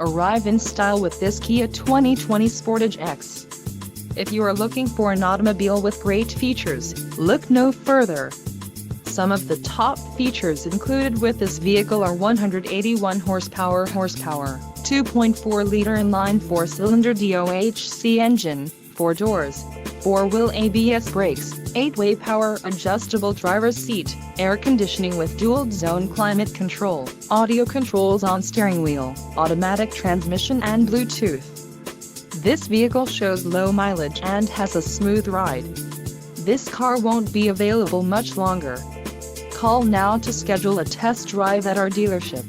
Arrive in style with this Kia 2020 Sportage EX. If you are looking for an automobile with great features, look no further. Some of the top features included with this vehicle are 181 horsepower, 2.4-liter inline 4-cylinder DOHC engine, 4 doors, 4-wheel ABS brakes, 8-way power adjustable driver's seat, air conditioning with dual-zone climate control, audio controls on steering wheel, automatic transmission and Bluetooth. This vehicle shows low mileage and has a smooth ride. This car won't be available much longer. Call now to schedule a test drive at our dealership.